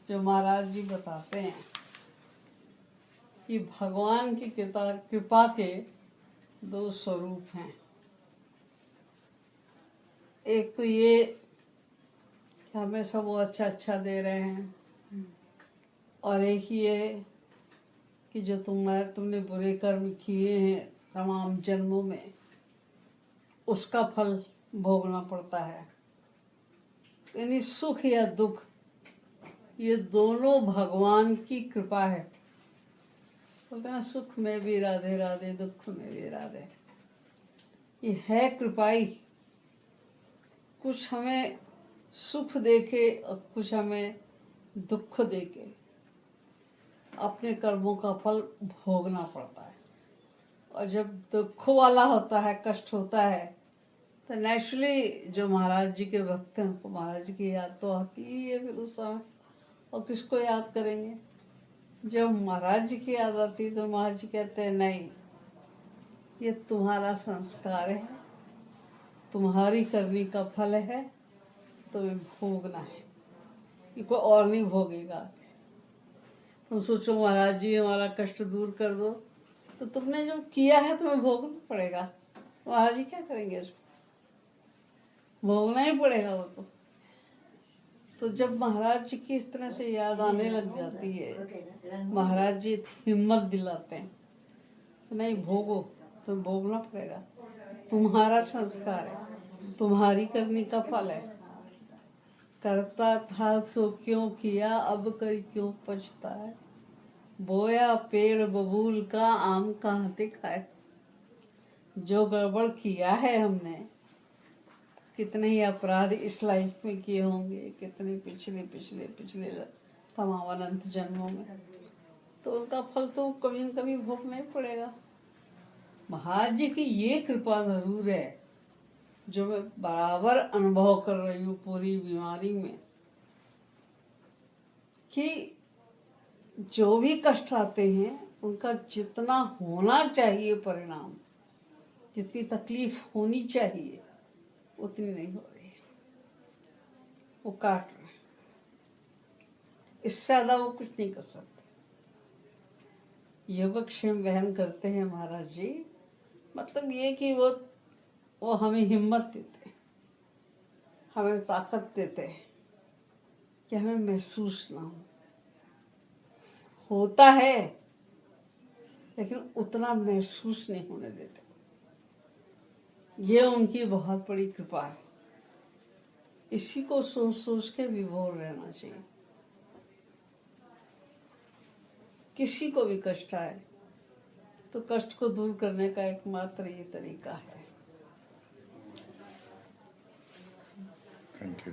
जो महाराज जी बताते हैं कि भगवान की कृपा के दो स्वरूप हैं। एक तो ये कि हमें सब वो अच्छा अच्छा दे रहे हैं, और एक ये कि जो तुमने बुरे कर्म किए हैं तमाम जन्मों में, उसका फल भोगना पड़ता है। यानी सुख या दुख, ये दोनों भगवान की कृपा है। बोलते हैं सुख में भी राधे राधे, दुख में भी राधे। ये है कृपाई। कुछ हमें सुख देके और कुछ हमें दुख देके अपने कर्मों का फल भोगना पड़ता है। और जब दुख वाला होता है, कष्ट होता है, तो नेचुरली जो महाराज जी के भक्त हैं उनको महाराज जी की याद तो आती ही है फिर उस समय। और किसको याद करेंगे? जब महाराज जी की याद आती तो महाराज जी कहते हैं नहीं, ये तुम्हारा संस्कार है, तुम्हारी करनी का फल है, तुम्हें भोगना है, ये कोई और नहीं भोगेगा। तुम सोचो महाराज जी हमारा कष्ट दूर कर दो, तो तुमने जो किया है तुम्हें भोगना पड़ेगा। महाराज जी क्या करेंगे इसको? भोगना ही पड़ेगा वो तो जब महाराज जी की इस तरह से याद आने लग जाती है, महाराज जी हिम्मत दिलाते हैं, तो नहीं भोगो, तो भोगना पड़ेगा, तुम्हारा संस्कार है, तुम्हारी करने का फल है। करता था सो क्यों किया, अब कर क्यों पछताए, बोया पेड़ बबूल का आम कहाँ से खाए। जो गड़बड़ किया है हमने, कितने ही अपराध इस लाइफ में किए होंगे, कितने पिछले पिछले पिछले तमाम अनंत जन्मों में, तो उनका फल तो कभी न कभी भोगना ही पड़ेगा। महाराज जी की ये कृपा जरूर है जो मैं बराबर अनुभव कर रही हूँ पूरी बीमारी में, कि जो भी कष्ट आते हैं उनका जितना होना चाहिए परिणाम, जितनी तकलीफ होनी चाहिए उतनी नहीं हो रही, वो काट रहे, इससे ज्यादा वो कुछ नहीं कर सकते। योगक्षेम वहन करते हैं महाराज जी, मतलब ये कि वो हमें हिम्मत देते, हमें ताकत देते कि हमें महसूस ना होता है, लेकिन उतना महसूस नहीं होने देते। ये उनकी बहुत बड़ी कृपा है। इसी को सोच सोच के विभोर रहना चाहिए। किसी को भी कष्ट आए तो कष्ट को दूर करने का एकमात्र ये तरीका है। Thank you.